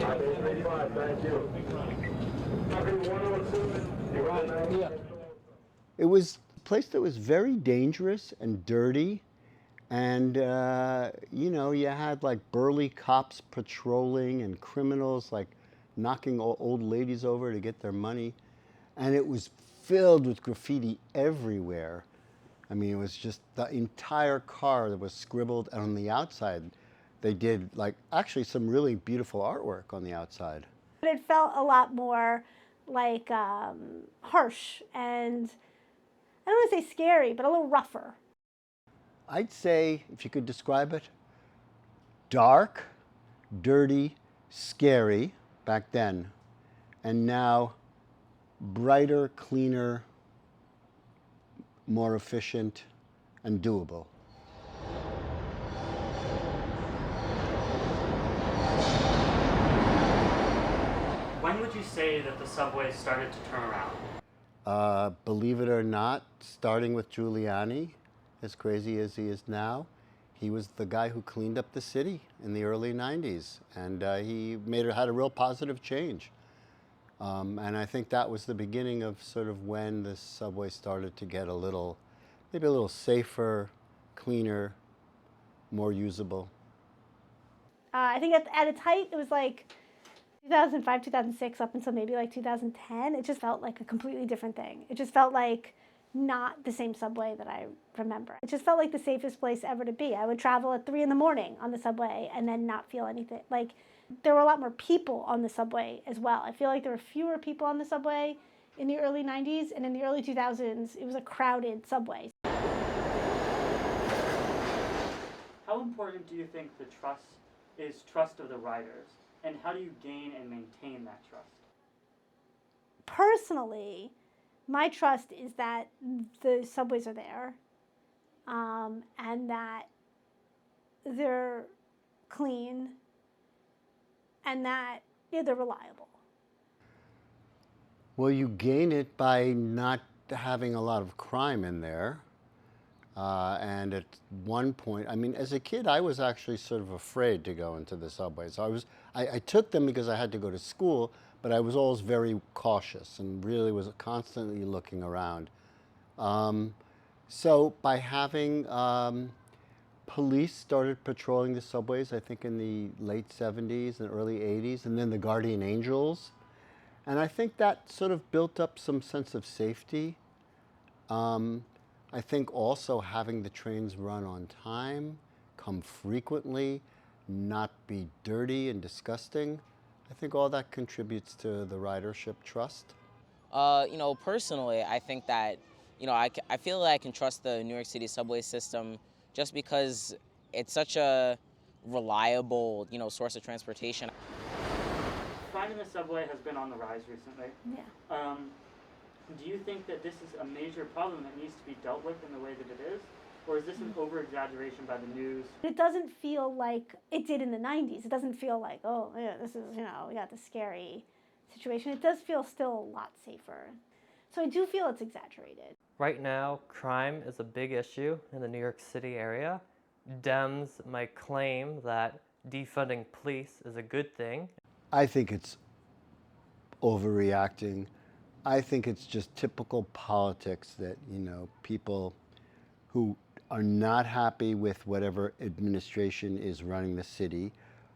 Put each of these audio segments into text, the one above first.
Thank you. Yeah. It was a place that was very dangerous and dirty. And, you had like burly cops patrolling and criminals like knocking old ladies over to get their money. And it was filled with graffiti everywhere. I mean, it was just the entire car that was scribbled. And on the outside, they did like actually some really beautiful artwork on the outside. It felt a lot more like harsh and I don't want to say scary, but a little rougher. I'd say, if you could describe it, dark, dirty, scary back then, and now brighter, cleaner, more efficient, and doable. When would you say that the subway started to turn around? Believe it or not, starting with Giuliani, as crazy as he is now, he was the guy who cleaned up the city in the early 90s, and he had a real positive change. And I think that was the beginning of sort of when the subway started to get maybe a little safer, cleaner, more usable. I think at its height, it was like 2005, 2006, up until maybe like 2010. It just felt like a completely different thing. It just felt like not the same subway that I remember. It just felt like the safest place ever to be. I would travel at 3 in the morning on the subway and then not feel anything. Like there were a lot more people on the subway as well. I feel like there were fewer people on the subway in the early 90s, and in the early 2000s, it was a crowded subway. How important do you think the trust of the riders, and how do you gain and maintain that trust? Personally, my trust is that the subways are there, and that they're clean, and that they're reliable. Well, you gain it by not having a lot of crime in there. And at one point, I mean, as a kid, I was actually sort of afraid to go into the subway. So I took them because I had to go to school, but I was always very cautious and really was constantly looking around. So by having police started patrolling the subways, I think in the late 70s and early 80s, and then the Guardian Angels. And I think that sort of built up some sense of safety. I think also having the trains run on time, come frequently, not be dirty and disgusting, I think all that contributes to the ridership trust. Personally, I think that, I feel that I can trust the New York City subway system just because it's such a reliable, source of transportation. Crime in the subway has been on the rise recently. Yeah. Do you think that this is a major problem that needs to be dealt with in the way that it is? Or is this an over-exaggeration by the news? It doesn't feel like it did in the 90s. It doesn't feel like, oh, yeah, this is, we got this scary situation. It does feel still a lot safer. So I do feel it's exaggerated. Right now, crime is a big issue in the New York City area. Dems might claim that defunding police is a good thing. I think it's overreacting. I think it's just typical politics that, people who are not happy with whatever administration is running the city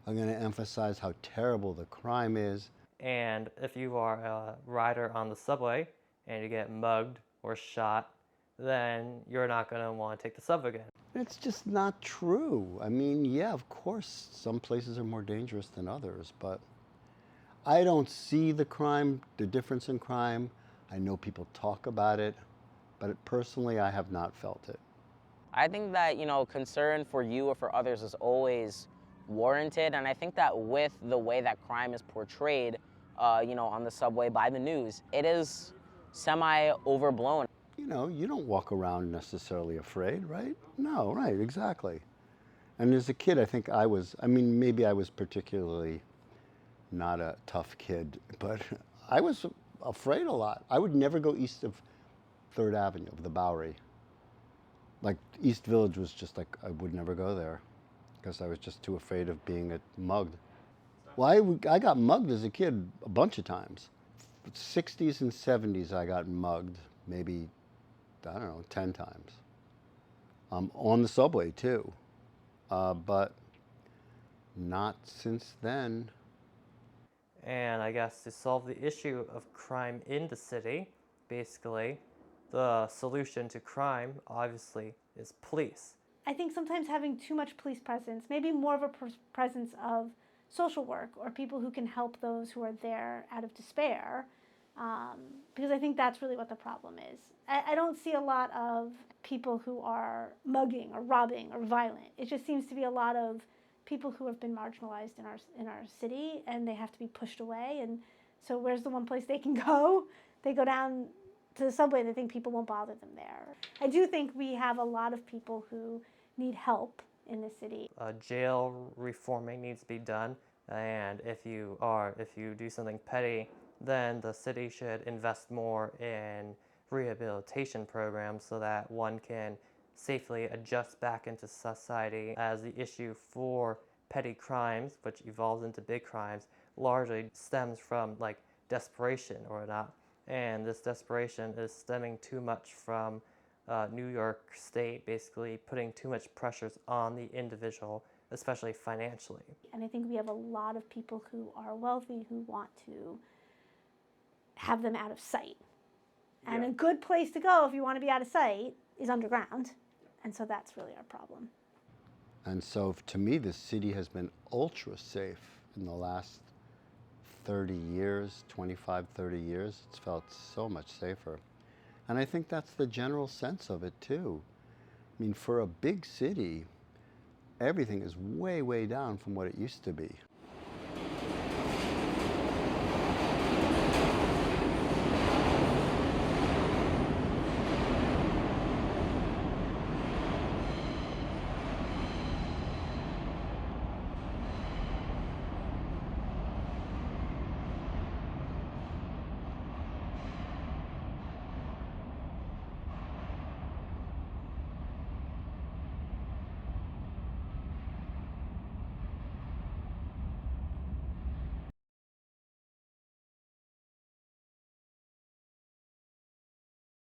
are going to emphasize how terrible the crime is. And if you are a rider on the subway and you get mugged or shot, then you're not going to want to take the subway again. It's just not true. I mean, yeah, of course, some places are more dangerous than others, but I don't see the difference in crime. I know people talk about it, but personally, I have not felt it. I think that, concern for you or for others is always warranted. And I think that with the way that crime is portrayed, on the subway by the news, it is semi-overblown. You don't walk around necessarily afraid, right? No, right, exactly. And as a kid, I think maybe I was particularly not a tough kid, but I was afraid a lot. I would never go east of 3rd Avenue, of the Bowery. Like East Village was just like, I would never go there because I was just too afraid of being mugged. I got mugged as a kid a bunch of times. 60s and 70s, I got mugged maybe, I don't know, 10 times. On the subway, too. But not since then. And I guess to solve the issue of crime in the city, basically, the solution to crime, obviously, is police. I think sometimes having too much police presence, maybe more of a presence of social work or people who can help those who are there out of despair, because I think that's really what the problem is. I don't see a lot of people who are mugging or robbing or violent. It just seems to be a lot of people who have been marginalized in our city, and they have to be pushed away. And so where's the one place they can go? They go down to the subway. They think people won't bother them there. I do think we have a lot of people who need help in the city. Jail reforming needs to be done, and if you do something petty, then the city should invest more in rehabilitation programs so that one can safely adjust back into society, as the issue for petty crimes, which evolves into big crimes, largely stems from like desperation or not. And this desperation is stemming too much from New York State basically putting too much pressures on the individual, especially financially. And I think we have a lot of people who are wealthy who want to have them out of sight. And Yeah. a good place to go if you want to be out of sight is underground. And so that's really our problem. And so to me, the city has been ultra safe in the last 30 years, 25, 30 years. It's felt so much safer. And I think that's the general sense of it too. I mean, for a big city, everything is way, way down from what it used to be.